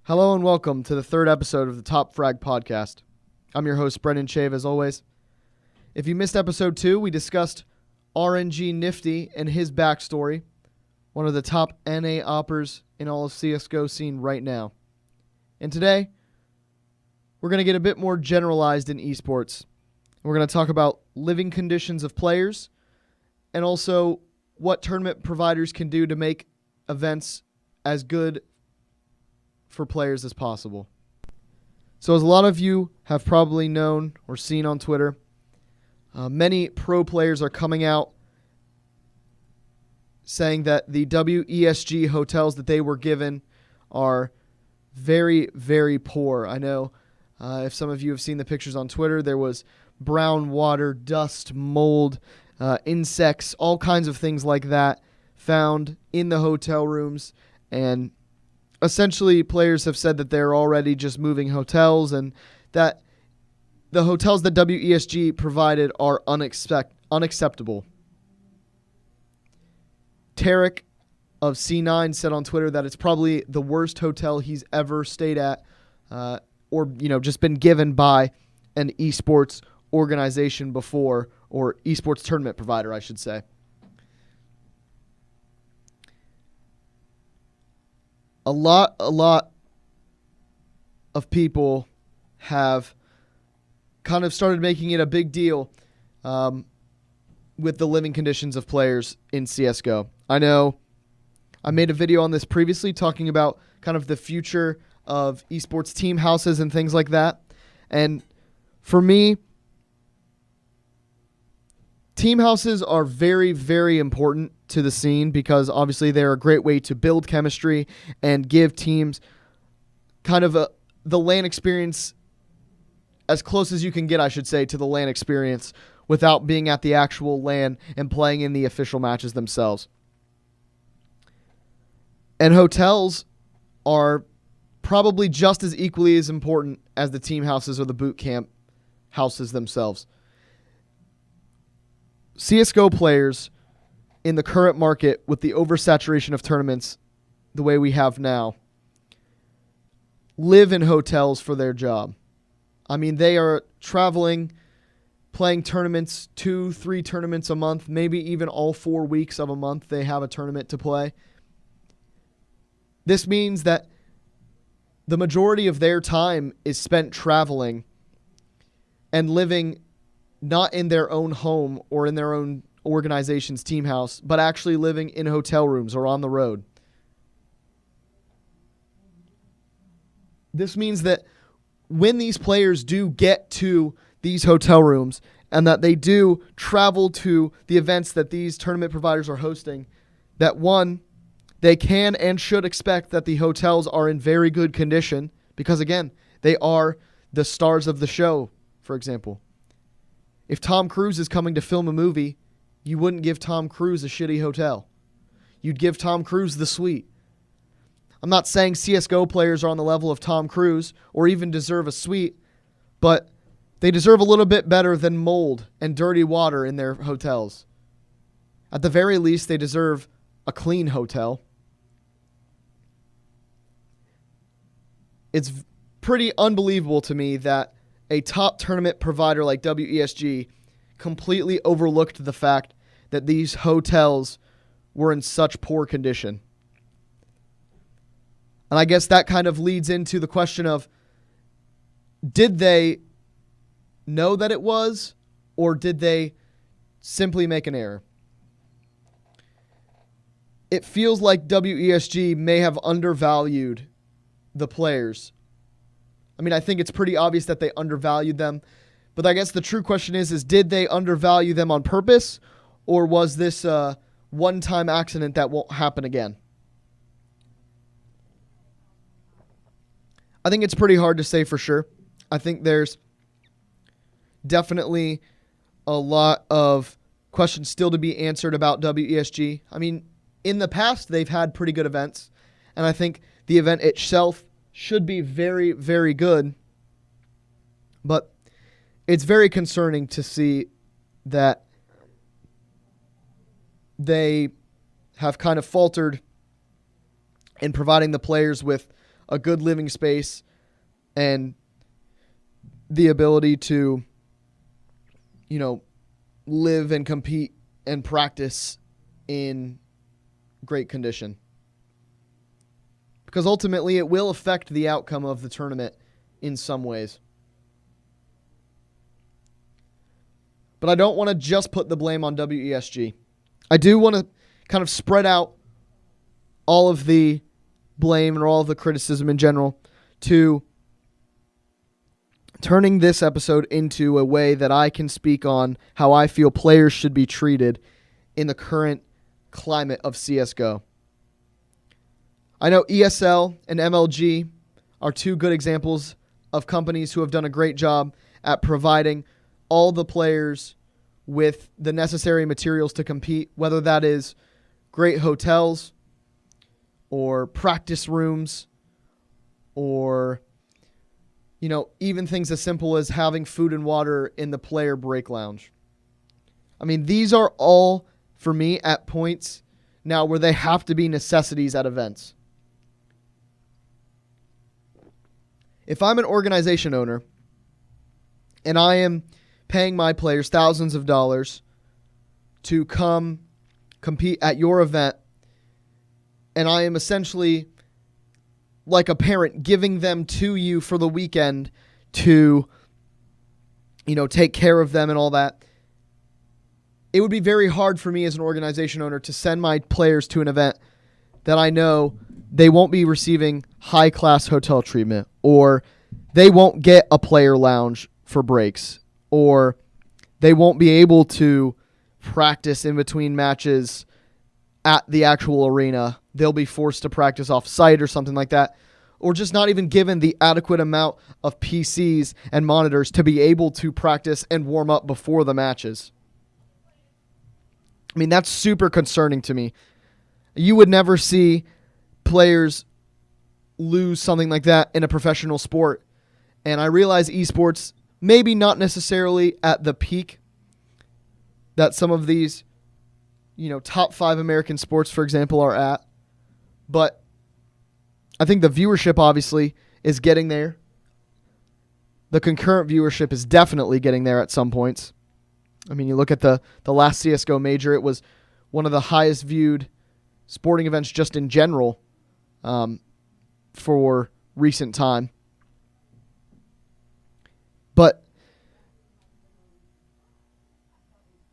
Hello and welcome to the third episode of the TopFrag podcast. I'm your host, Brendan Chave, as always. If you missed episode 2, we discussed RNG Nifty and his backstory, one of the top NA oppers in all of CSGO scene right now. And today, we're going to get a bit more generalized in esports. We're going to talk about living conditions of players and also what tournament providers can do to make events as good for players as possible. So as a lot of you have probably known or seen on Twitter, many pro players are coming out saying that the WESG hotels that they were given are very, very poor. I know if some of you have seen the pictures on Twitter, there was brown water, dust, mold, insects, all kinds of things like that found in the hotel rooms. And essentially, players have said that they're already just moving hotels and that the hotels that WESG provided are unacceptable. Tarek of C9 said on Twitter that it's probably the worst hotel he's ever stayed at or just been given by an esports organization before, or esports tournament provider, I should say. A lot of people have kind of started making it a big deal with the living conditions of players in CSGO. I know I made a video on this previously talking about kind of the future of esports team houses and things like that. And for me, team houses are very, very important to the scene because obviously they're a great way to build chemistry and give teams kind of the LAN experience as close as you can get, I should say, to the LAN experience without being at the actual LAN and playing in the official matches themselves. And hotels are probably just as equally as important as the team houses or the boot camp houses themselves. CSGO players in the current market with the oversaturation of tournaments the way we have now live in hotels for their job. I mean, they are traveling, playing tournaments, 2-3 tournaments a month, maybe even all 4 weeks of a month they have a tournament to play. This means that the majority of their time is spent traveling and living not in their own home or in their own organization's team house, but actually living in hotel rooms or on the road. This means that when these players do get to these hotel rooms and that they do travel to the events that these tournament providers are hosting, that one, they can and should expect that the hotels are in very good condition because, again, they are the stars of the show, for example. If Tom Cruise is coming to film a movie, you wouldn't give Tom Cruise a shitty hotel. You'd give Tom Cruise the suite. I'm not saying CSGO players are on the level of Tom Cruise or even deserve a suite, but they deserve a little bit better than mold and dirty water in their hotels. At the very least, they deserve a clean hotel. It's pretty unbelievable to me that a top tournament provider like WESG completely overlooked the fact that these hotels were in such poor condition. And I guess that kind of leads into the question of, did they know that it was, or did they simply make an error? It feels like WESG may have undervalued the players. I mean, I think it's pretty obvious that they undervalued them. But I guess the true question is did they undervalue them on purpose? Or was this a one-time accident that won't happen again? I think it's pretty hard to say for sure. I think there's definitely a lot of questions still to be answered about WESG. I mean, in the past, they've had pretty good events. And I think the event itself should be very, very good. But it's very concerning to see that they have kind of faltered in providing the players with a good living space and the ability to, live and compete and practice in great condition. Because ultimately it will affect the outcome of the tournament in some ways. But I don't want to just put the blame on WESG. I do want to kind of spread out all of the blame and all of the criticism in general to turning this episode into a way that I can speak on how I feel players should be treated in the current climate of CSGO. I know ESL and MLG are two good examples of companies who have done a great job at providing all the players with the necessary materials to compete, whether that is great hotels or practice rooms or even things as simple as having food and water in the player break lounge. I mean, these are all, for me, at points now where they have to be necessities at events. If I'm an organization owner and I am paying my players thousands of dollars to come compete at your event, and I am essentially like a parent giving them to you for the weekend to, take care of them and all that, it would be very hard for me as an organization owner to send my players to an event that I know they won't be receiving high-class hotel treatment, or they won't get a player lounge for breaks, or they won't be able to practice in between matches at the actual arena. They'll be forced to practice off-site or something like that, or just not even given the adequate amount of PCs and monitors to be able to practice and warm up before the matches. I mean, that's super concerning to me. You would never see players lose something like that in a professional sport. And I realize esports, maybe not necessarily at the peak that some of these, top 5 American sports, for example, are at. But I think the viewership obviously is getting there. The concurrent viewership is definitely getting there at some points. I mean, you look at the last CSGO major, it was one of the highest viewed sporting events just in general for recent time. But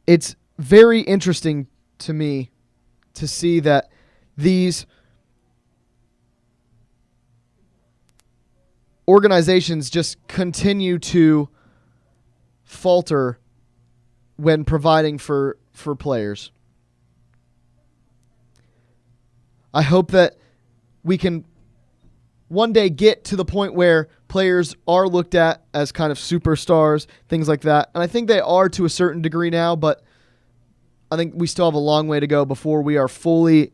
it's very interesting to me to see that these organizations just continue to falter when providing for players. I hope that we can one day get to the point where players are looked at as kind of superstars, things like that. And I think they are to a certain degree now, but I think we still have a long way to go before we are fully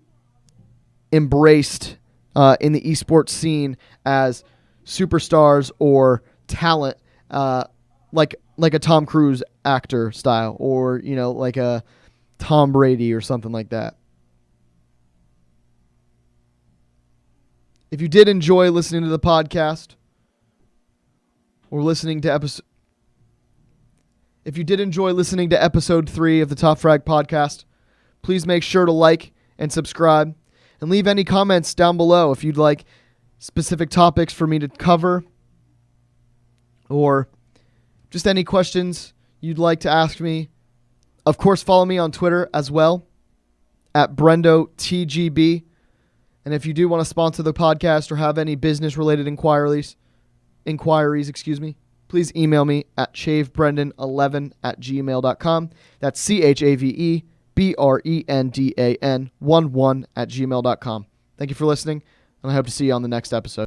embraced in the esports scene as superstars or talent, like a Tom Cruise actor style, or like a Tom Brady or something like that. If you did enjoy listening to the podcast or listening to episode 3 of the TopFrag podcast, please make sure to like and subscribe and leave any comments down below if you'd like specific topics for me to cover or just any questions you'd like to ask me. Of course, follow me on Twitter as well at BrendoTGB. And if you do want to sponsor the podcast or have any business-related inquiries, please email me at chavebrendan11@gmail.com. That's CHAVEBRENDAN11@gmail.com. Thank you for listening, and I hope to see you on the next episode.